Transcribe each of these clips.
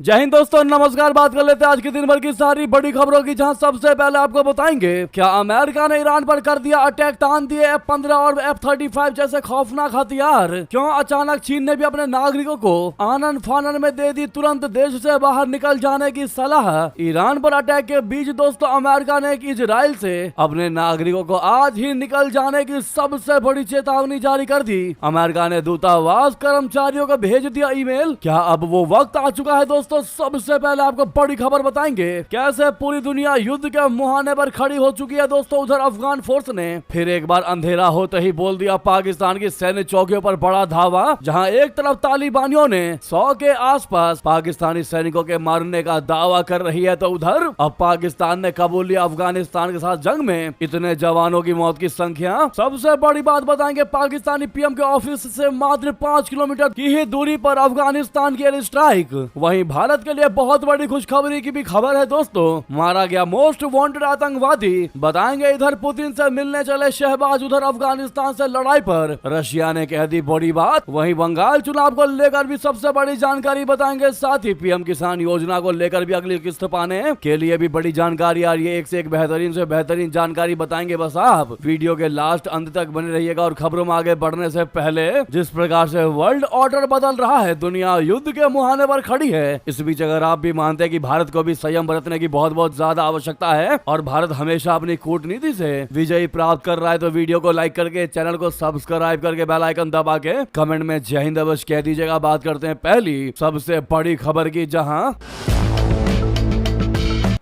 जय हिंद दोस्तों, नमस्कार। बात कर लेते हैं आज के दिन भर की सारी बड़ी खबरों की, जहां सबसे पहले आपको बताएंगे क्या अमेरिका ने ईरान पर कर दिया अटैक, तान दिए F-15 और F-35 जैसे खौफनाक हथियार। क्यों अचानक चीन ने भी अपने नागरिकों को आनन फानन में दे दी तुरंत देश से बाहर निकल जाने की सलाह। ईरान पर अटैक के बीच दोस्तों अमेरिका ने इजराइल से अपने नागरिकों को आज ही निकल जाने की सबसे बड़ी चेतावनी जारी कर दी। अमेरिका ने दूतावास कर्मचारियों को भेज दिया ईमेल। क्या अब वो वक्त आ चुका है दोस्तों? सबसे पहले आपको बड़ी खबर बताएंगे कैसे पूरी दुनिया युद्ध के मुहाने पर खड़ी हो चुकी है दोस्तों। उधर अफगान फोर्स ने फिर एक बार अंधेरा होते ही बोल दिया पाकिस्तान की सैन्य चौकियों पर बड़ा धावा। जहां एक तरफ तालिबानियों ने 100 के आसपास पाकिस्तानी सैनिकों के मारने का दावा कर रही है, तो उधर अब पाकिस्तान ने कबूल लिया अफगानिस्तान के साथ जंग में इतने जवानों की मौत की संख्या। सबसे बड़ी बात बताएंगे पाकिस्तानी पीएम के ऑफिस से मात्र 5 किलोमीटर की ही दूरी पर अफगानिस्तान की एयर स्ट्राइक। वहीं भारत के लिए बहुत बड़ी खुशखबरी की भी खबर है दोस्तों, मारा गया मोस्ट वांटेड आतंकवादी। बताएंगे इधर पुतिन से मिलने चले शहबाज, उधर अफगानिस्तान से लड़ाई पर रशिया ने कह दी बड़ी बात। वहीं बंगाल चुनाव को लेकर भी सबसे बड़ी जानकारी बताएंगे, साथ ही पीएम किसान योजना को लेकर भी अगली किस्त पाने के लिए भी बड़ी जानकारी आ रही है। एक से एक बेहतरीन से बेहतरीन जानकारी बताएंगे। बस आप वीडियो के लास्ट अंत तक बने रहिएगा। और खबरों में आगे बढ़ने से पहले जिस प्रकार से वर्ल्ड ऑर्डर बदल रहा है, दुनिया युद्ध के मुहाने पर खड़ी है। इस बीच अगर आप भी मानते हैं कि भारत को भी संयम बरतने की बहुत ज्यादा आवश्यकता है और भारत हमेशा अपनी कूटनीति से विजयी प्राप्त कर रहा है, तो वीडियो को लाइक करके चैनल को सब्सक्राइब करके बेल आइकन दबा के कमेंट में जय हिंद अवश्य कह दीजिएगा। बात करते हैं पहली सबसे बड़ी खबर की, जहां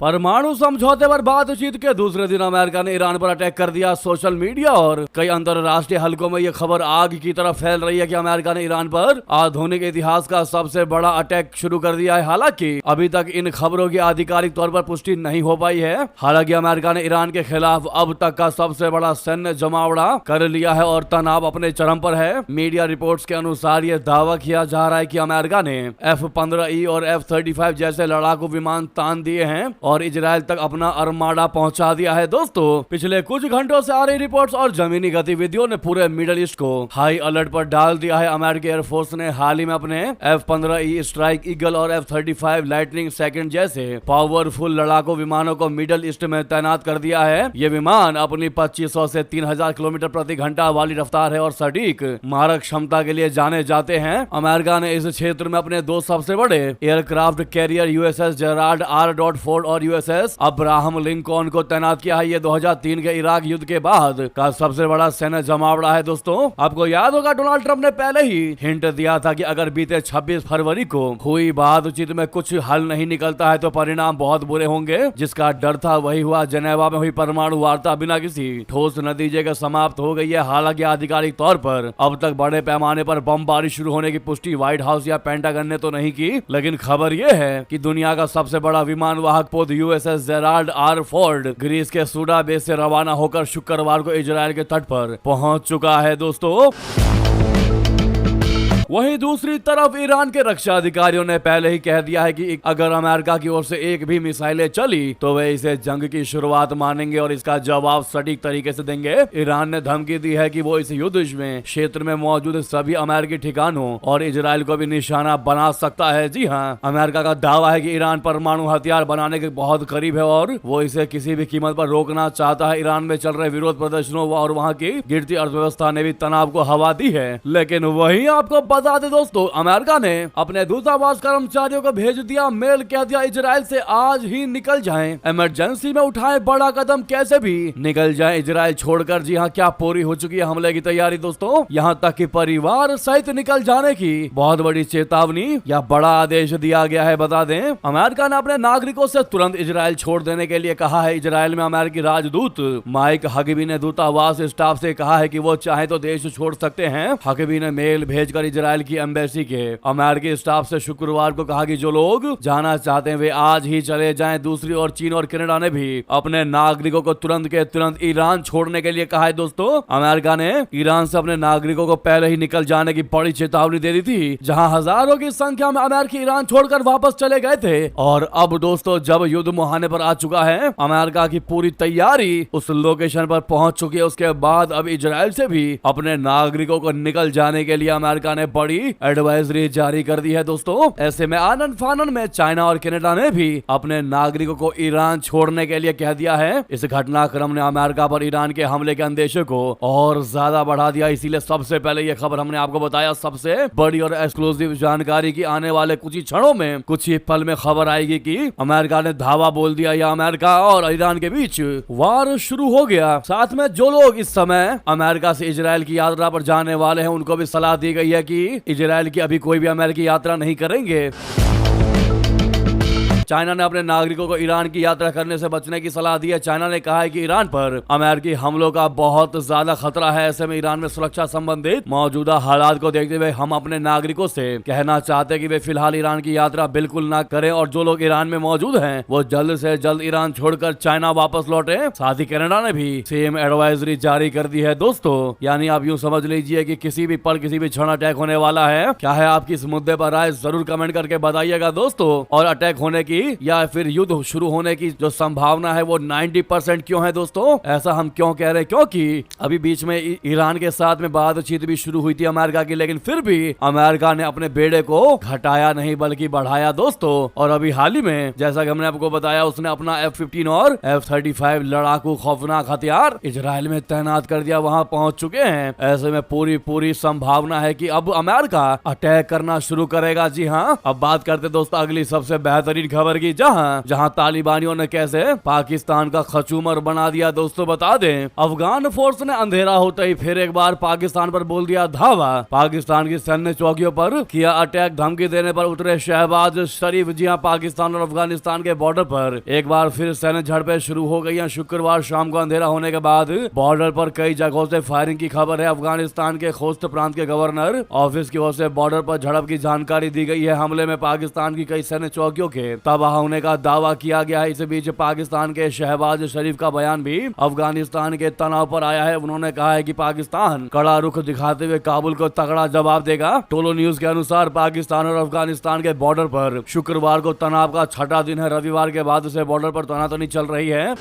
परमाणु समझौते पर बातचीत के दूसरे दिन अमेरिका ने ईरान पर अटैक कर दिया। सोशल मीडिया और कई अंतरराष्ट्रीय हलकों में यह खबर आग की तरह फैल रही है कि अमेरिका ने ईरान पर आधुनिक इतिहास का सबसे बड़ा अटैक शुरू कर दिया है। हालांकि अभी तक इन खबरों की आधिकारिक तौर पर पुष्टि नहीं हो पाई है। हालांकि अमेरिका ने ईरान के खिलाफ अब तक का सबसे बड़ा सैन्य जमावड़ा कर लिया है और तनाव अपने चरम पर है। मीडिया रिपोर्ट्स के अनुसार यह दावा किया जा रहा है कि अमेरिका ने F-15E और F-35 जैसे लड़ाकू विमान तान दिए हैं और इजराइल तक अपना अरमाडा पहुंचा दिया है। दोस्तों पिछले कुछ घंटों से आ रही रिपोर्ट्स और जमीनी गतिविधियों ने पूरे मिडिल ईस्ट को हाई अलर्ट पर डाल दिया है। अमेरिकी एयरफोर्स ने हाल ही में अपने F-15E स्ट्राइक ईगल और F-35 लाइटनिंग सेकंड जैसे पावरफुल लड़ाकू विमानों को मिडिल ईस्ट में तैनात कर दिया है। ये विमान अपनी 2500 से 3000 किलोमीटर प्रति घंटा वाली रफ्तार है और सटीक मारक क्षमता के लिए जाने जाते हैं। अमेरिका ने इस क्षेत्र में अपने दो सबसे बड़े aircraft carrier USS Gerald R. Ford और USS अब्राहम लिंकन को तैनात किया है। ये 2003 के इराक युद्ध के बाद का सबसे बड़ा सैन्य जमावड़ा है। दोस्तों आपको याद होगा डोनाल्ड ट्रंप ने पहले ही हिंट दिया था कि अगर बीते 26 फरवरी को हुई बातचीत में कुछ हल नहीं निकलता है तो परिणाम बहुत बुरे होंगे। जिसका डर था वही हुआ। जेनेवा में हुई परमाणु वार्ता बिना किसी ठोस नतीजे के समाप्त हो गई है। हालांकि आधिकारिक तौर पर अब तक बड़े पैमाने पर बमबारी शुरू होने की पुष्टि व्हाइट हाउस या पेंटागन ने तो नहीं की, लेकिन खबर यह है कि दुनिया का सबसे बड़ा विमान वाहक पोत USS Gerald R. Ford Greece के सूडा बेस से रवाना होकर शुक्रवार को इजराइल के तट पर पहुंच चुका है। दोस्तों वहीं दूसरी तरफ ईरान के रक्षा अधिकारियों ने पहले ही कह दिया है कि अगर अमेरिका की ओर से एक भी मिसाइलें चली तो वे इसे जंग की शुरुआत मानेंगे और इसका जवाब सटीक तरीके से देंगे। ईरान ने धमकी दी है कि वो इस युद्ध में क्षेत्र में मौजूद सभी अमेरिकी ठिकानों और इजराइल को भी निशाना बना सकता है। जी हाँ, अमेरिका का दावा है कि ईरान परमाणु हथियार बनाने के बहुत करीब है और वो इसे किसी भी कीमत पर रोकना चाहता है। ईरान में चल रहे विरोध प्रदर्शनों और वहाँ की गिरती अर्थव्यवस्था ने भी तनाव को हवा दी है। लेकिन वहीं आपको बता दें दोस्तों, अमेरिका ने अपने दूतावास कर्मचारियों को भेज दिया मेल, कह दिया इजराइल से आज ही निकल जाएं। इमरजेंसी में उठाएं बड़ा कदम, कैसे भी निकल जाएं इजराइल छोड़कर। जी हां, क्या पूरी हो चुकी है हमले की तैयारी दोस्तों। यहां तक कि परिवार सहित निकल जाने की बहुत बड़ी चेतावनी या बड़ा आदेश दिया गया है। बता दें अमेरिका ने अपने नागरिकों से तुरंत इजराइल छोड़ देने के लिए कहा है। इजराइल में अमेरिकी राजदूत माइक हगबी ने दूतावास स्टाफ से कहा है कि वो चाहे तो देश छोड़ सकते हैं। हगबी ने मेल भेजकर इजराइल की एम्बेसी के अमेरिकी स्टाफ से शुक्रवार को कहा कि जो लोग जाना चाहते हैं वे आज ही चले जाएं। दूसरी ओर चीन और कनाडा ने भी अपने नागरिकों को तुरंत के तुरंत ईरान छोड़ने के लिए कहा है। दोस्तों अमेरिका ने ईरान से अपने नागरिकों को पहले ही निकल जाने की बड़ी चेतावनी दे दी थी, जहां हजारों की संख्या में अमेरिकी ईरान छोड़कर वापस चले गए थे। और अब दोस्तों जब युद्ध मुहाने पर आ चुका है, अमेरिका की पूरी तैयारी उस लोकेशन पर पहुंच चुकी है। उसके बाद अब इजराइल से भी अपने नागरिकों को निकल जाने के लिए अमेरिका ने बड़ी एडवाइजरी जारी कर दी है दोस्तों। ऐसे में आनन फानन में चाइना और कनाडा ने भी अपने नागरिकों को ईरान छोड़ने के लिए कह दिया है। इस घटनाक्रम ने अमेरिका पर ईरान के हमले के अंदेशे को और ज्यादा बढ़ा दिया। इसीलिए सबसे पहले ये खबर हमने आपको बताया, सबसे बड़ी और एक्सक्लूसिव जानकारी की आने वाले कुछ ही क्षणों में, कुछ ही पल में खबर आएगी कि अमेरिका ने धावा बोल दिया या अमेरिका और ईरान के बीच वार शुरू हो गया। साथ में जो लोग इस समय अमेरिका से इजराइल की यात्रा पर जाने वाले हैं उनको भी सलाह दी गई है कि इजराइल की अभी कोई भी अमेरिकी यात्रा नहीं करेंगे। चाइना ने अपने नागरिकों को ईरान की यात्रा करने से बचने की सलाह दी है। चाइना ने कहा है कि ईरान पर अमेरिकी हमलों का बहुत ज्यादा खतरा है। ऐसे में ईरान में सुरक्षा संबंधित मौजूदा हालात को देखते हुए हम अपने नागरिकों से कहना चाहते हैं कि वे फिलहाल ईरान की यात्रा बिल्कुल ना करें और जो लोग ईरान में मौजूद हैं वो जल्द से जल्द ईरान छोड़कर चाइना वापस लौटे। साथ ही कनाडा ने भी सेम एडवाइजरी जारी कर दी है दोस्तों। यानी आप यूँ समझ लीजिए कि किसी भी पल किसी भी क्षण अटैक होने वाला है। क्या है आपकी इस मुद्दे पर राय, जरूर कमेंट करके बताइएगा दोस्तों। और अटैक होने की या फिर युद्ध शुरू होने की जो संभावना है वो 90% क्यों है दोस्तों? ऐसा हम क्यों कह रहे हैं? क्योंकि अभी बीच में ईरान के साथ में बातचीत भी शुरू हुई थी अमेरिका की, लेकिन फिर भी अमेरिका ने अपने बेड़े को घटाया नहीं बल्कि बढ़ाया दोस्तों। और अभी हाल ही में जैसा कि हमने आपको बताया, उसने अपना F-15 और F-35 लड़ाकू खौफनाक हथियार इजराइल में तैनात कर दिया, वहां पहुंच चुके हैं। ऐसे में पूरी संभावना है कि अब अमेरिका अटैक करना शुरू करेगा। जी हाँ, अब बात करते दोस्तों अगली सबसे बेहतरीन खबर की, जहां तालिबानियों ने कैसे पाकिस्तान का खचूमर बना दिया दोस्तों। बता दें, अफगान फोर्स ने अंधेरा होते ही फिर एक बार पाकिस्तान पर बोल दिया धावा। पाकिस्तान की सैन्य चौकियों पर किया अटैक, धमकी देने पर उतरे शहबाज शरीफ। जी हां, पाकिस्तान और अफगानिस्तान के बॉर्डर पर एक बार फिर सैन्य झड़पें शुरू हो गई हैं। शुक्रवार शाम को अंधेरा होने के बाद बॉर्डर पर कई जगहों से फायरिंग की खबर है। अफगानिस्तान के खोस्त प्रांत के गवर्नर ऑफिस की ओर से बॉर्डर पर झड़प की जानकारी दी गई है। हमले में पाकिस्तान की कई सैन्य चौकियों के तबाह होने का दावा किया गया है। इस बीच पाकिस्तान के शहबाज शरीफ का बयान भी अफगानिस्तान के तनाव पर आया है। उन्होंने कहा है कि पाकिस्तान कड़ा रुख दिखाते हुए काबुल को तगड़ा जवाब देगा। टोलो न्यूज के अनुसार पाकिस्तान और अफगानिस्तान के बॉर्डर पर शुक्रवार को तनाव का छठा दिन है। रविवार के बाद से बॉर्डर पर तनातनी चल रही है।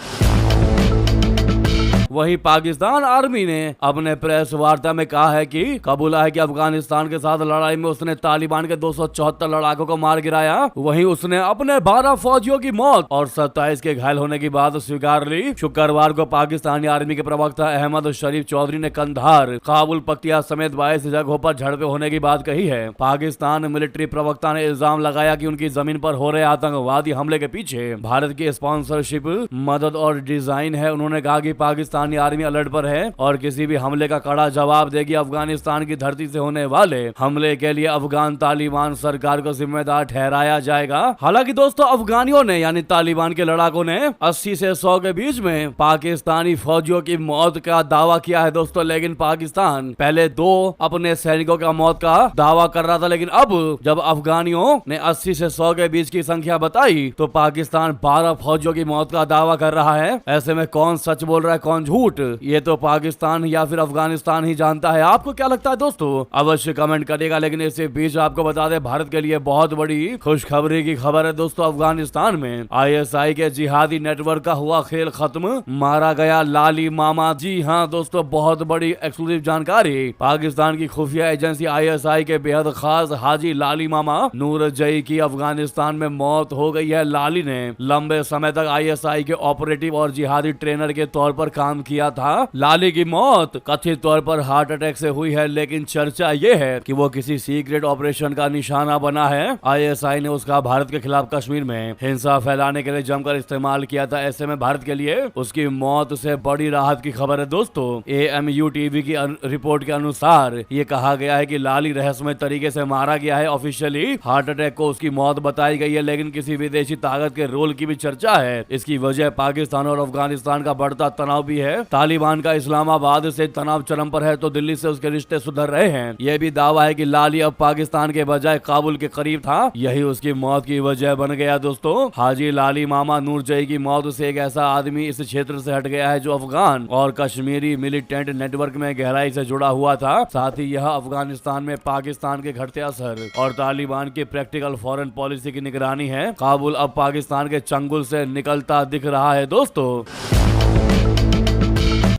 वहीं पाकिस्तान आर्मी ने अपने प्रेस वार्ता में कहा है कि कबूला है कि अफगानिस्तान के साथ लड़ाई में उसने तालिबान के 274 लड़ाकों को मार गिराया। वहीं उसने अपने 12 फौजियों की मौत और 27 के घायल होने की बात स्वीकार ली। शुक्रवार को पाकिस्तानी आर्मी के प्रवक्ता अहमद शरीफ चौधरी ने कंधार, काबुल, पक्तिया समेत 22 जगहों पर झड़पें होने की बात कही है। पाकिस्तान मिलिट्री प्रवक्ता ने इल्जाम लगाया कि उनकी जमीन पर हो रहे आतंकवादी हमले के पीछे भारत की स्पॉन्सरशिप, मदद और डिजाइन है। उन्होंने कहा कि पाकिस्तान आर्मी अलर्ट पर है और किसी भी हमले का कड़ा जवाब देगी। अफगानिस्तान की धरती से होने वाले हमले के लिए अफगान तालिबान सरकार को जिम्मेदार ठहराया जाएगा। हालांकि दोस्तों अफगानियों ने यानी तालिबान के लड़ाकों ने 80 से 100 के बीच में पाकिस्तानी फौजियों की मौत का दावा किया है दोस्तों। लेकिन पाकिस्तान पहले 2 अपने सैनिकों का मौत का दावा कर रहा था, लेकिन अब जब अफगानियों ने 80 से 100 के बीच की संख्या बताई तो पाकिस्तान 12 फौजियों की मौत का दावा कर रहा है। ऐसे में कौन सच बोल रहा है कौन झूठ, ये तो पाकिस्तान या फिर अफगानिस्तान ही जानता है। आपको क्या लगता है दोस्तों? अवश्य कमेंट करिएगा। लेकिन इसके बीच आपको बता दें, भारत के लिए बहुत बड़ी खुशखबरी की खबर है दोस्तों। अफगानिस्तान में ISI के जिहादी नेटवर्क का हुआ खेल खत्म, मारा गया लाली मामा। जी हाँ दोस्तों, बहुत बड़ी एक्सक्लूसिव जानकारी। पाकिस्तान की खुफिया एजेंसी ISI के बेहद खास हाजी लाली मामा नूर जई की अफगानिस्तान में मौत हो गई है। लाली ने लंबे समय तक ISI के ऑपरेटिव और जिहादी ट्रेनर के तौर पर काम किया था। लाली की मौत कथित तौर पर हार्ट अटैक से हुई है, लेकिन चर्चा ये है कि वो किसी सीक्रेट ऑपरेशन का निशाना बना है। ISI ने उसका भारत के खिलाफ कश्मीर में हिंसा फैलाने के लिए जमकर इस्तेमाल किया था। ऐसे में भारत के लिए उसकी मौत से बड़ी राहत की खबर है दोस्तों। AMU TV की रिपोर्ट के अनुसार ये कहा गया है कि लाली रहस्यमय तरीके से मारा गया है। ऑफिशियली हार्ट अटैक को उसकी मौत बताई गई है, लेकिन किसी विदेशी ताकत के रोल की भी चर्चा है। इसकी वजह पाकिस्तान और अफगानिस्तान का बढ़ता तनाव भी है। तालिबान का इस्लामाबाद से तनाव चरम पर है तो दिल्ली से उसके रिश्ते सुधर रहे हैं। यह भी दावा है कि लाली अब पाकिस्तान के बजाय काबुल के करीब था, यही उसकी मौत की वजह बन गया दोस्तों। हाजी लाली मामा नूर जई की मौत से एक ऐसा आदमी इस क्षेत्र से हट गया है जो अफगान और कश्मीरी मिलिटेंट नेटवर्क में गहराई से जुड़ा हुआ था। साथ ही यह अफगानिस्तान में पाकिस्तान के घटते असर और तालिबान की प्रैक्टिकल फॉरेन पॉलिसी की निगरानी है। काबुल अब पाकिस्तान के चंगुल से निकलता दिख रहा है दोस्तों।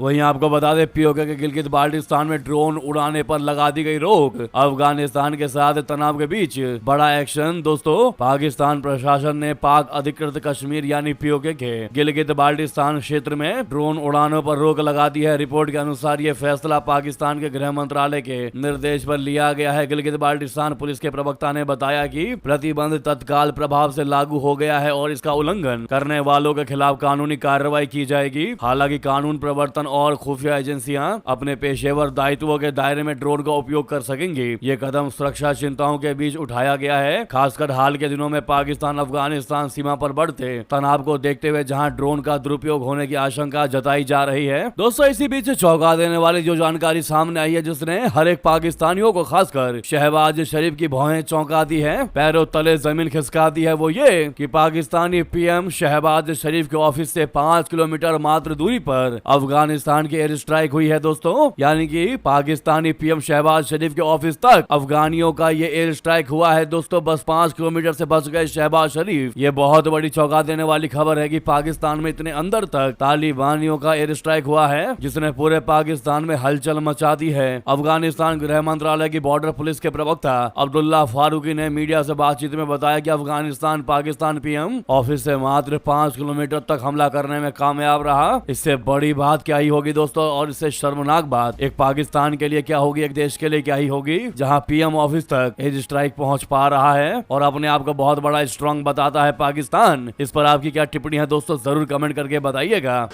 वहीं आपको बता दें पीओके के गिलगित बाल्टिस्तान में ड्रोन उड़ाने पर लगा दी गई रोक। अफगानिस्तान के साथ तनाव के बीच बड़ा एक्शन दोस्तों। पाकिस्तान प्रशासन ने पाक अधिकृत कश्मीर यानी पीओके के गिलगित बाल्टिस्तान क्षेत्र में ड्रोन उड़ानों पर रोक लगा दी है। रिपोर्ट के अनुसार ये फैसला पाकिस्तान के गृह मंत्रालय के निर्देश पर लिया गया है। गिलगित बाल्टिस्तान पुलिस के प्रवक्ता ने बताया कि प्रतिबंध तत्काल प्रभाव से लागू हो गया है और इसका उल्लंघन करने वालों के खिलाफ कानूनी कार्रवाई की जाएगी। हालांकि कानून प्रवर्तन और खुफिया एजेंसियां अपने पेशेवर दायित्वों के दायरे में ड्रोन का उपयोग कर सकेंगी। ये कदम सुरक्षा चिंताओं के बीच उठाया गया है, खासकर हाल के दिनों में पाकिस्तान अफगानिस्तान सीमा पर बढ़ते तनाव को देखते हुए जहां ड्रोन का दुरुपयोग होने की आशंका जताई जा रही है। दोस्तों इसी बीच चौंका देने वाली जो जानकारी सामने आई है जिसने हर एक पाकिस्तानियों को खासकर शहबाज शरीफ की भौहें चौंका दी है, पैरों तले जमीन खिसका दी है, वो ये कि पाकिस्तानी पीएम शहबाज शरीफ के ऑफिस से 5 किलोमीटर मात्र दूरी पर अफगानिस्तान की एयर स्ट्राइक हुई है दोस्तों। यानी कि पाकिस्तानी पीएम शहबाज शरीफ के ऑफिस तक अफगानियों का ये एयर स्ट्राइक हुआ है दोस्तों। बस 5 किलोमीटर से बच गए शहबाज शरीफ। ये बहुत बड़ी चौंका देने वाली खबर है कि पाकिस्तान में इतने अंदर तक तालिबानियों का एयर स्ट्राइक हुआ है जिसने पूरे पाकिस्तान में हलचल मचा दी है। अफगानिस्तान गृह मंत्रालय की बॉर्डर पुलिस के प्रवक्ता अब्दुल्ला फारूकी ने मीडिया से बातचीत में बताया कि अफगानिस्तान पाकिस्तान पीएम ऑफिस से मात्र 5 किलोमीटर तक हमला करने में कामयाब रहा। इससे बड़ी बात क्या ही होगी दोस्तों, और इससे शर्मनाक बात एक पाकिस्तान के लिए क्या होगी, एक देश के लिए क्या ही होगी जहां पीएम ऑफिस तक एयर स्ट्राइक पहुंच पा रहा है और अपने आप को बहुत बड़ा स्ट्रांग बताता है पाकिस्तान। इस पर आपकी क्या टिप्पणी है दोस्तों, जरूर कमेंट करके बताइएगा।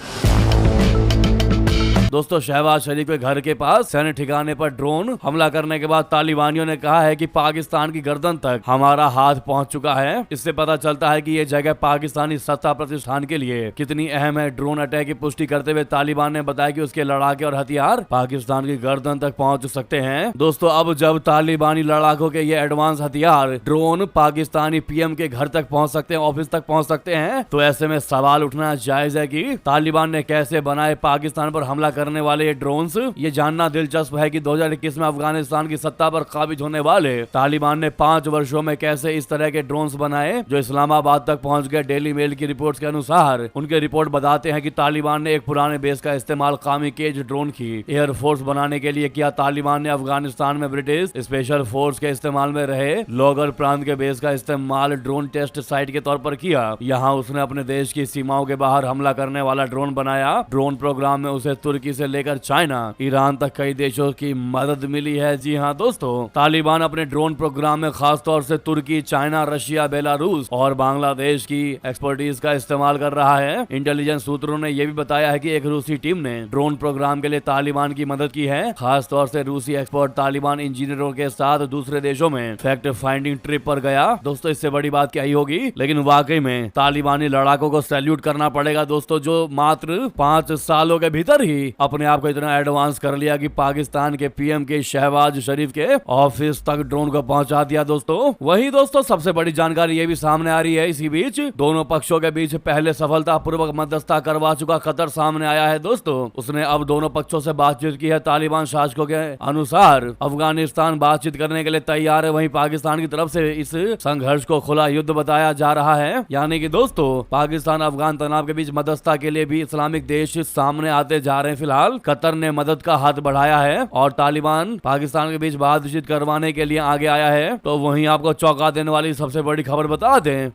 दोस्तों शहबाज शरीफ के घर के पास सैन्य ठिकाने पर ड्रोन हमला करने के बाद तालिबानियों ने कहा है कि पाकिस्तान की गर्दन तक हमारा हाथ पहुंच चुका है। इससे पता चलता है कि ये जगह पाकिस्तानी सत्ता प्रतिष्ठान के लिए कितनी अहम है। ड्रोन अटैक की पुष्टि करते हुए तालिबान ने बताया कि उसके लड़ाके और हथियार पाकिस्तान की गर्दन तक पहुंच सकते हैं। दोस्तों अब जब तालिबानी लड़ाकों के ये एडवांस हथियार ड्रोन पाकिस्तानी पीएम के घर तक पहुंच सकते हैं, ऑफिस तक पहुंच सकते हैं, तो ऐसे में सवाल उठना जायज है कि तालिबान ने कैसे बनाए पाकिस्तान पर हमला करने वाले ये ड्रोन्स। ये जानना दिलचस्प है कि 2021 में अफगानिस्तान की सत्ता पर काबिज होने वाले तालिबान ने 5 वर्षों में कैसे इस तरह के ड्रोन्स बनाए जो इस्लामाबाद तक पहुंच गए। डेली मेल की रिपोर्ट्स के अनुसार उनके रिपोर्ट बताते हैं कि तालिबान ने एक पुराने बेस का इस्तेमाल कामिकेज ड्रोन की एयरफोर्स बनाने के लिए किया। तालिबान ने अफगानिस्तान में ब्रिटिश स्पेशल फोर्स के इस्तेमाल में रहे लोगर प्रांत के बेस का इस्तेमाल ड्रोन टेस्ट साइट के तौर पर किया। यहाँ उसने अपने देश की सीमाओं के बाहर हमला करने वाला ड्रोन बनाया। ड्रोन प्रोग्राम में उसे तुर्की से लेकर चाइना, ईरान तक कई देशों की मदद मिली है। जी हाँ दोस्तों, तालिबान अपने ड्रोन प्रोग्राम में खास तौर से तुर्की, चाइना, रशिया, बेलारूस और बांग्लादेश की एक्सपर्टीज का इस्तेमाल कर रहा है। इंटेलिजेंस सूत्रों ने यह भी बताया है कि एक रूसी टीम ने ड्रोन प्रोग्राम के लिए तालिबान की मदद की है। खास तौर से रूसी एक्सपर्ट तालिबान इंजीनियरों के साथ दूसरे देशों में फैक्ट फाइंडिंग ट्रिप पर गया। दोस्तों इससे बड़ी बात क्या ही होगी, लेकिन वाकई में तालिबानी लड़ाकों को सैल्यूट करना पड़ेगा दोस्तों, जो मात्र 5 सालों के भीतर ही अपने आप को इतना एडवांस कर लिया कि पाकिस्तान के पीएम के शहबाज शरीफ के ऑफिस तक ड्रोन को पहुंचा दिया। दोस्तों वही दोस्तों सबसे बड़ी जानकारी ये भी सामने आ रही है, इसी बीच दोनों पक्षों के बीच पहले सफलतापूर्वक मध्यस्थता करवा चुका कतर सामने आया है। दोस्तों उसने अब दोनों पक्षों से बातचीत की है। तालिबान शासकों के अनुसार अफगानिस्तान बातचीत करने के लिए तैयार है, वहीं पाकिस्तान की तरफ से इस संघर्ष को खुला युद्ध बताया जा रहा है। यानी कि दोस्तों पाकिस्तान अफगान तनाव के बीच मध्यस्थता के लिए भी इस्लामिक देश सामने आते जा रहे हैं। फिलहाल कतर ने मदद का हाथ बढ़ाया है और तालिबान पाकिस्तान के बीच बातचीत करवाने के लिए आगे आया है। तो वहीं आपको चौंका देने वाली सबसे बड़ी खबर बता दें,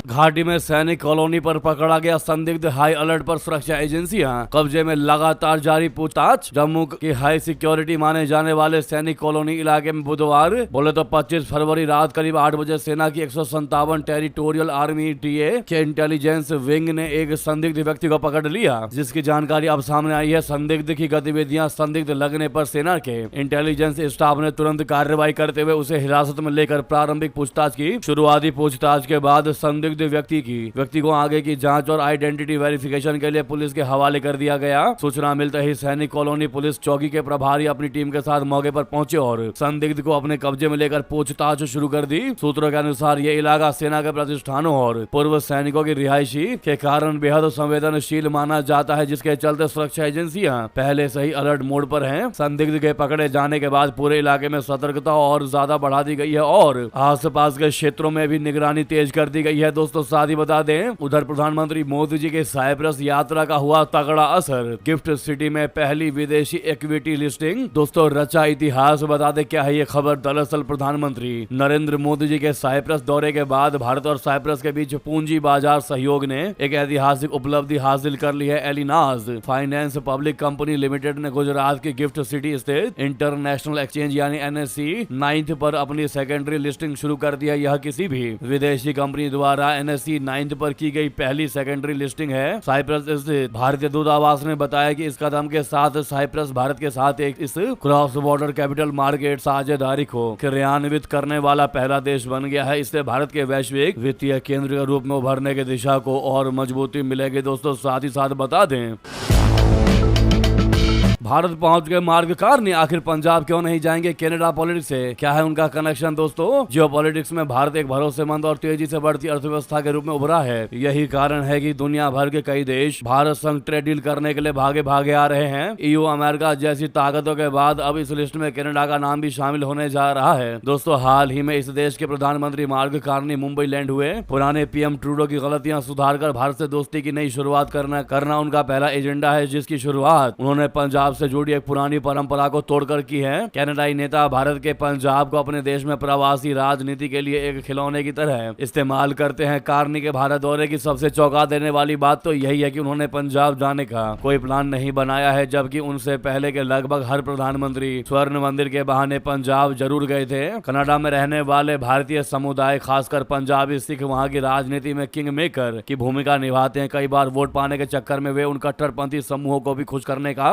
घाटी में सैनिक कॉलोनी पर पकड़ा गया संदिग्ध, हाई अलर्ट पर सुरक्षा एजेंसियां, कब्जे में लगातार जारी पूछताछ। जम्मू की हाई सिक्योरिटी माने जाने वाले सैनिक कॉलोनी इलाके में बुधवार बोले तो 25 फरवरी रात करीब 8 बजे सेना की 157 टेरिटोरियल आर्मी टीए के इंटेलिजेंस विंग ने एक संदिग्ध व्यक्ति को पकड़ लिया, जिसकी जानकारी अब सामने आई है। संदिग्ध की गतिविधियां संदिग्ध लगने पर सेना के इंटेलिजेंस स्टाफ ने तुरंत कार्रवाई करते हुए उसे हिरासत में लेकर प्रारंभिक पूछताछ की। शुरुआती पूछताछ के बाद संदिग्ध व्यक्ति को आगे की जांच और आइडेंटिटी वेरिफिकेशन के लिए पुलिस के हवाले कर दिया गया। सूचना मिलते ही सैनिक कॉलोनी पुलिस चौकी के प्रभारी अपनी टीम के साथ मौके पर पहुंचे और संदिग्ध को अपने कब्जे में लेकर पूछताछ शुरू कर दी। सूत्रों के अनुसार ये इलाका सेना के प्रतिष्ठानों और पूर्व सैनिकों की रिहायशी के कारण बेहद संवेदनशील माना जाता है, जिसके चलते सुरक्षा एजेंसियां पहले से ही अलर्ट मोड पर हैं। संदिग्ध के पकड़े जाने के बाद पूरे इलाके में सतर्कता और ज्यादा बढ़ा दी गई है और आस पास के क्षेत्रों में भी निगरानी तेज कर दी गई है। दोस्तों दोस्तों साथ ही बता दें, उधर प्रधानमंत्री मोदी जी के साइप्रस यात्रा का हुआ तगड़ा असर। गिफ्ट सिटी में पहली विदेशी इक्विटी लिस्टिंग। दोस्तों रचा इतिहास। बता दें क्या है ये खबर। दरअसल प्रधानमंत्री नरेंद्र मोदी जी के साइप्रस दौरे के बाद भारत और साइप्रस के बीच पूंजी बाजार सहयोग ने एक ऐतिहासिक उपलब्धि हासिल कर ली है। एलिनाज फाइनेंस पब्लिक कंपनी लिमिटेड ने गुजरात की गिफ्ट सिटी स्थित इंटरनेशनल एक्सचेंज यानी NSE 9 पर अपनी सेकेंडरी लिस्टिंग शुरू कर दी है। यह किसी भी विदेशी कंपनी द्वारा NSE 9 पर की गई पहली सेकेंडरी लिस्टिंग है। साइप्रस स्थित भारतीय दूतावास ने बताया कि इस कदम के साथ साइप्रस भारत के साथ एक इस क्रॉस बॉर्डर कैपिटल मार्केट साझेदारी को क्रियान्वित करने वाला पहला देश बन गया है। इससे भारत के वैश्विक वित्तीय केंद्र के रूप में उभरने की दिशा को और मजबूती मिलेगी। दोस्तों साथ ही साथ बता दें, भारत पहुंच गए मार्ग कार्नी। आखिर पंजाब क्यों नहीं जाएंगे कनाडा पॉलिटिक्स से? क्या है उनका कनेक्शन? दोस्तों जियोपॉलिटिक्स में भारत एक भरोसेमंद और तेजी से बढ़ती अर्थव्यवस्था के रूप में उभरा है। यही कारण है कि दुनिया भर के कई देश भारत संग ट्रेड डील करने के लिए भागे भागे आ रहे हैं। EU अमेरिका जैसी ताकतों के बाद अब इस लिस्ट में कनाडा का नाम भी शामिल होने जा रहा है। दोस्तों हाल ही में इस देश के प्रधानमंत्री मार्ग कार्नी मुंबई लैंड हुए। पुराने PM ट्रूडो की गलतियां सुधार कर भारत से दोस्ती की नई शुरुआत करना उनका पहला एजेंडा है, जिसकी शुरुआत उन्होंने पंजाब से जुड़ी एक पुरानी परंपरा को तोड़कर की है। कनाडाई नेता भारत के पंजाब को अपने देश में प्रवासी राजनीति के लिए एक खिलौने की तरह इस्तेमाल करते हैं। कार्नी के भारत दौरे की सबसे चौंका देने वाली बात तो यही है कि उन्होंने पंजाब जाने का कोई प्लान नहीं बनाया है, जबकि उनसे पहले के लगभग हर प्रधानमंत्री स्वर्ण मंदिर के बहाने पंजाब जरूर गए थे। कनाडा में रहने वाले भारतीय समुदाय, खासकर पंजाबी सिख, वहाँ की राजनीति में किंग मेकर की भूमिका निभाते हैं। कई बार वोट पाने के चक्कर में वे उन कट्टरपंथी समूहों को भी खुश करने का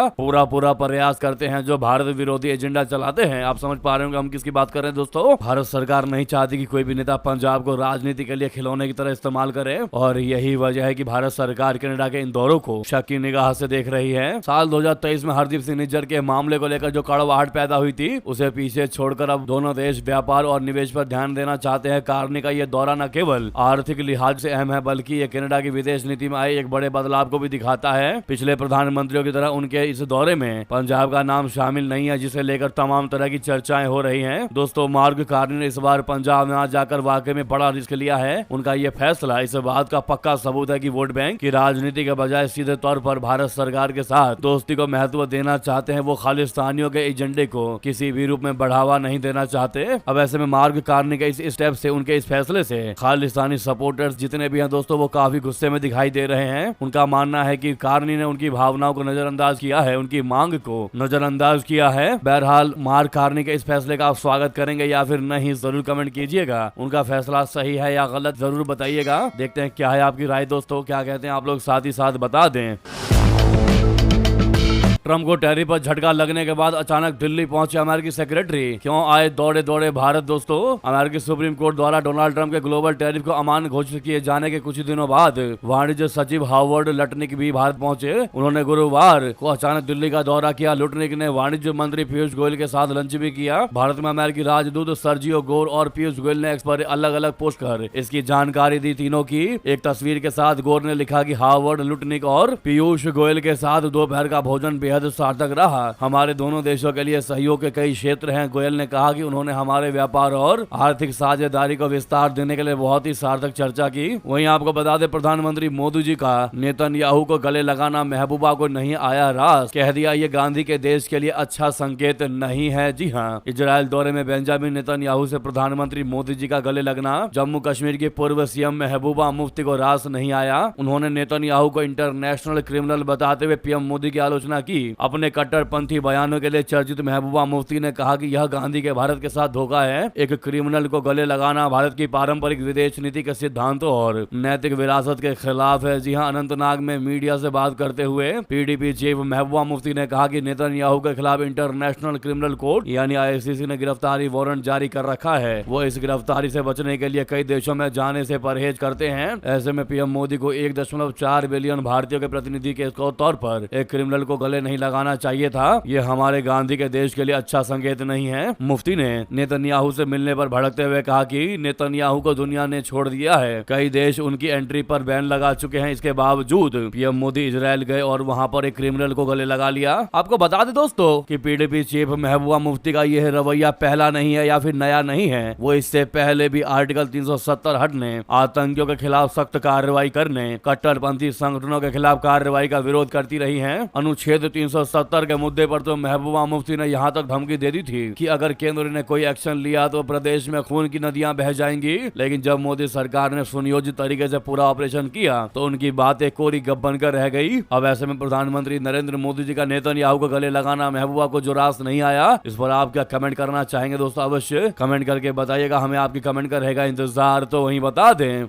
पूरा प्रयास करते हैं जो भारत विरोधी एजेंडा चलाते हैं। आप समझ पा रहे होंगे हम किसकी बात कर रहे हैं। दोस्तों भारत सरकार नहीं चाहती कि कोई भी नेता पंजाब को राजनीति के लिए खिलौने की तरह इस्तेमाल करे, और यही वजह है कि भारत सरकार कनाडा के इन दौरों को शक की निगाह से देख रही है। साल 2023 में हरदीप सिंह निज्जर के मामले को लेकर जो कड़वाहट पैदा हुई थी, उसे पीछे छोड़कर अब दोनों देश व्यापार और निवेश पर ध्यान देना चाहते हैं। कार्नी का यह दौरा न केवल आर्थिक लिहाज से अहम है, बल्कि ये कनाडा की विदेश नीति में आए एक बड़े बदलाव को भी दिखाता है। पिछले प्रधानमंत्रियों की तरह उनके इस दौरे में पंजाब का नाम शामिल नहीं है, जिसे लेकर तमाम तरह की चर्चाएं हो रही हैं। दोस्तों मार्ग कार्नी ने इस बार पंजाब में जाकर वाकई में बड़ा रिस्क लिया है। उनका ये फैसला इस बात का पक्का सबूत है कि वोट बैंक की राजनीति के बजाय सीधे तौर पर भारत सरकार के साथ दोस्ती को महत्व देना चाहते हैं। वो खालिस्तानियों के एजेंडे को किसी भी रूप में बढ़ावा नहीं देना चाहते। अब ऐसे में मार्ग कार्नी के इस स्टेप से, उनके इस फैसले से खालिस्तानी सपोर्टर्स जितने भी हैं दोस्तों, वो काफी गुस्से में दिखाई दे रहे हैं। उनका मानना है कि कार्नी ने उनकी भावनाओं को नजरअंदाज किया है, उनकी मांग को नजरअंदाज किया है। बहरहाल मार्ग कार्नी के इस फैसले का आप स्वागत करेंगे या फिर नहीं, जरूर कमेंट कीजिएगा। उनका फैसला सही है या गलत जरूर बताइएगा। देखते हैं क्या है आपकी राय दोस्तों, क्या कहते हैं आप लोग, साथ ही साथ बता दें। ट्रम्प को टैरिफ पर झटका लगने के बाद अचानक दिल्ली पहुंचे अमेरिकी सेक्रेटरी। क्यों आए दौड़े दौड़े भारत? दोस्तों अमेरिकी सुप्रीम कोर्ट द्वारा डोनाल्ड ट्रंप के ग्लोबल टैरिफ को अमान्य घोषित किए जाने के कुछ दिनों बाद वाणिज्य सचिव हावर्ड लुटनिक भी भारत पहुंचे। उन्होंने गुरुवार को अचानक दिल्ली का दौरा किया। लुटनिक ने वाणिज्य मंत्री पीयूष गोयल के साथ लंच भी किया। भारत में अमेरिकी राजदूत सर्जियो गोर और पीयूष गोयल ने एक्स पर अलग अलग पोस्ट कर इसकी जानकारी दी। तीनों की एक तस्वीर के साथ गोर ने लिखा कि हावर्ड लुटनिक और पीयूष गोयल के साथ दोपहर का भोजन बेहद सार्थक रहा। हमारे दोनों देशों के लिए सहयोग के कई क्षेत्र हैं। गोयल ने कहा कि उन्होंने हमारे व्यापार और आर्थिक साझेदारी को विस्तार देने के लिए बहुत ही सार्थक चर्चा की। वहीं आपको बता दें प्रधानमंत्री मोदी जी का नेतन्याहू को गले लगाना महबूबा को नहीं आया रास। कह दिया ये गांधी के देश के लिए अच्छा संकेत नहीं है। जी हाँ, इजराइल दौरे में बेंजामिन नेतन्याहू से प्रधानमंत्री मोदी जी का गले लगना। जम्मू कश्मीर की पूर्व CM महबूबा मुफ्ती को रास नहीं आया। उन्होंने नेतन्याहू को इंटरनेशनल क्रिमिनल बताते हुए PM मोदी की आलोचना की। अपने कट्टरपंथी बयानों के लिए चर्चित महबूबा मुफ्ती ने कहा कि यह गांधी के भारत के साथ धोखा है। एक क्रिमिनल को गले लगाना भारत की पारंपरिक विदेश नीति के सिद्धांतों और नैतिक विरासत के खिलाफ है। जी हां, अनंतनाग में मीडिया से बात करते हुए PDP चीफ महबूबा मुफ्ती ने कहा कि नेतन्याहू के खिलाफ इंटरनेशनल क्रिमिनल कोर्ट यानी ICC ने गिरफ्तारी वारंट जारी कर रखा है। वो इस गिरफ्तारी से बचने के लिए कई देशों में जाने से परहेज करते हैं। ऐसे में PM मोदी को 1.4 बिलियन भारतीयों के प्रतिनिधि के तौर पर एक क्रिमिनल को गले नहीं नहीं लगाना चाहिए था। ये हमारे गांधी के देश के लिए अच्छा संकेत नहीं है। मुफ्ती ने नेतन्याहू से मिलने पर भड़कते हुए कहा कि नेतन्याहू को दुनिया ने छोड़ दिया है, कई देश उनकी एंट्री पर बैन लगा चुके हैं, इसके बावजूद पीएम मोदी इजराइल गए और वहां पर एक क्रिमिनल को गले लगा लिया। आपको बता दें दोस्तों कि पीडीपी चीफ महबूबा मुफ्ती का यह रवैया पहला नहीं है या फिर नया नहीं है। वो इससे पहले भी आर्टिकल 370 हटने, आतंकियों के खिलाफ सख्त कार्रवाई करने, कट्टरपंथी संगठनों के खिलाफ कार्रवाई का विरोध करती रही हैं। अनुच्छेद 370 के मुद्दे पर तो महबूबा मुफ्ती ने यहाँ तक धमकी दे दी थी कि अगर केंद्र ने कोई एक्शन लिया तो प्रदेश में खून की नदियां बह जाएंगी, लेकिन जब मोदी सरकार ने सुनियोजित तरीके से पूरा ऑपरेशन किया तो उनकी बातें कोरी गप बनकर रह गई। अब ऐसे में प्रधानमंत्री नरेंद्र मोदी जी का नेतन्याहू को गले लगाना महबूबा को जो रास नहीं आया, इस पर आप क्या कमेंट करना चाहेंगे दोस्तों? अवश्य कमेंट करके बताइएगा, हमें आपकी कमेंट का रहेगा इंतजार। तो वहीं बता दें,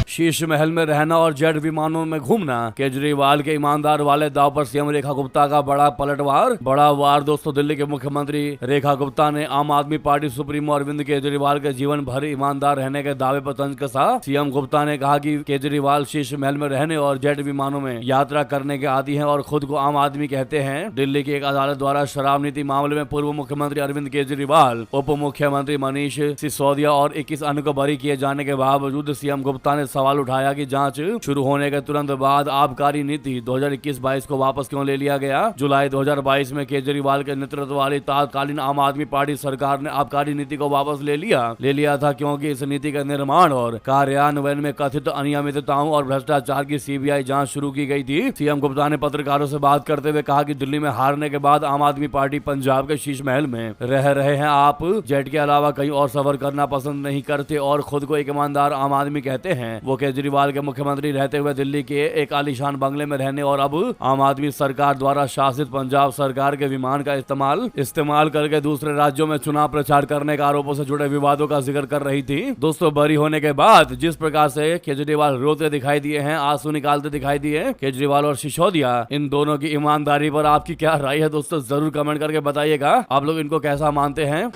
शीश महल में रहना और जेट विमानों में घूमना, केजरीवाल के ईमानदार वाले दाव पर सीएम रेखा गुप्ता का बड़ा पलटवार। बड़ा वार दोस्तों, दिल्ली के मुख्यमंत्री रेखा गुप्ता ने आम आदमी पार्टी सुप्रीमो अरविंद केजरीवाल के जीवन भर ईमानदार रहने के दावे पर तंज कसा। सीएम गुप्ता ने कहा कि केजरीवाल शीश महल में रहने और जेट विमानों में यात्रा करने के आदी हैं और खुद को आम आदमी कहते हैं। दिल्ली की एक अदालत द्वारा शराब नीति मामले में पूर्व मुख्यमंत्री अरविंद केजरीवाल, उप मुख्यमंत्री मनीष सिसोदिया और 21 अन्य को बरी किए जाने के बावजूद सीएम गुप्ता ने सवाल उठाया कि जांच शुरू होने के तुरंत बाद आबकारी नीति 2021-22 को वापस क्यों ले लिया गया। जुलाई 2022 में केजरीवाल के नेतृत्व वाली तत्कालीन आम आदमी पार्टी सरकार ने आबकारी नीति को वापस ले लिया था क्योंकि इस नीति के निर्माण और कार्यान्वयन में कथित अनियमितताओं और भ्रष्टाचार की सीबीआई जांच शुरू की गई थी। सीएम गुप्ता ने पत्रकारों से बात करते हुए कहा कि दिल्ली में हारने के बाद आम आदमी पार्टी पंजाब के शीश महल में रह रहे हैं। आप जेट के अलावा कहीं और सफर करना पसंद नहीं करते और खुद को एक ईमानदार आम आदमी कहते हैं। वो केजरीवाल के मुख्यमंत्री रहते हुए दिल्ली के एक आलीशान बंगले में रहने और अब आम आदमी सरकार द्वारा शासित पंजाब सरकार के विमान का इस्तेमाल करके दूसरे राज्यों में चुनाव प्रचार करने के आरोपों से जुड़े विवादों का जिक्र कर रही थी। दोस्तों, बरी होने के बाद जिस प्रकार से केजरीवाल रोते दिखाई दिए हैं, आंसू निकालते दिखाई दिए केजरीवाल और सिसोदिया, इन दोनों की ईमानदारी पर आपकी क्या राय है दोस्तों? जरूर कमेंट करके बताइएगा, आप लोग इनको कैसा मानते हैं।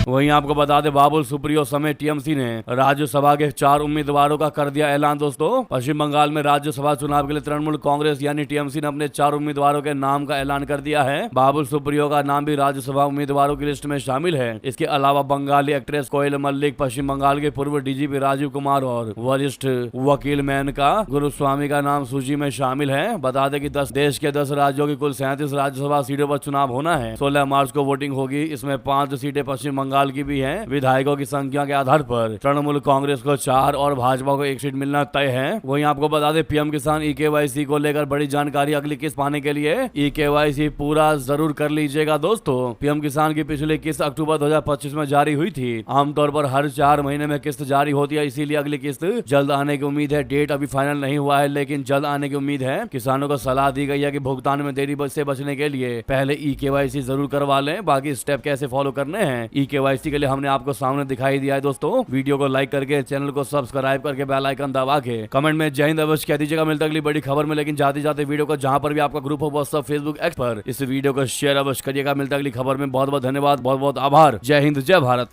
वहीं आपको बता दें, बाबुल सुप्रियो समेत टीएमसी ने राज्यसभा के 4 उम्मीदवारों का कर दिया ऐलान। दोस्तों, पश्चिम बंगाल में राज्यसभा चुनाव के लिए तृणमूल कांग्रेस यानी टीएमसी ने अपने 4 उम्मीदवारों के नाम का ऐलान कर दिया है। बाबुल सुप्रियो का नाम भी राज्यसभा उम्मीदवारों की लिस्ट में शामिल है। इसके अलावा बंगाली एक्ट्रेस कोयल मल्लिक, पश्चिम बंगाल के पूर्व डीजीपी राजीव कुमार और वरिष्ठ वकील मेनका गुरुस्वामी का नाम सूची में शामिल है। बता दें कि 10 राज्यों की कुल 37 राज्यसभा सीटों पर चुनाव होना है। 16 मार्च को वोटिंग होगी। इसमें 5 सीटें पश्चिम बंगाल की भी हैं। विधायकों की संख्या के आधार पर तृणमूल कांग्रेस को 4 और भाजपा को 1 सीट मिलना तय है। वहीं आपको बता दें, पीएम किसान ई-केवाईसी को लेकर बड़ी जानकारी। अगली किस्त पाने के लिए ई-केवाईसी पूरा जरूर कर लीजिएगा दोस्तों। पीएम किसान की पिछली किस्त अक्टूबर 2025 में जारी हुई थी। आमतौर पर हर 4 महीने में किस्त जारी होती है, इसीलिए अगली किस्त जल्द आने की उम्मीद है। डेट अभी फाइनल नहीं हुआ है, लेकिन जल्द आने की उम्मीद है। किसानों को सलाह दी गई है कि भुगतान में देरी से बचने के लिए पहले ई-केवाईसी जरूर करवा लें। बाकी स्टेप कैसे फॉलो करने हैं ई-केवाईसी के लिए हमने आपको सामने दिखाई दिया है दोस्तों। वीडियो को लाइक करके, चैनल को सब्सक्राइब करके, बेल आइकन दबा के कमेंट में जय हिंद अवश्य कह दीजिएगा। मिलता अगली बड़ी खबर में, लेकिन जाते जाते वीडियो को जहां पर भी आपका ग्रुप हो, व्हाट्सएप, फेसबुक, एक्स पर इस वीडियो को शेयर अवश्य करिएगा। मिलता अगली खबर में। बहुत बहुत धन्यवाद, बहुत बहुत आभार। जय हिंद, जय भारत।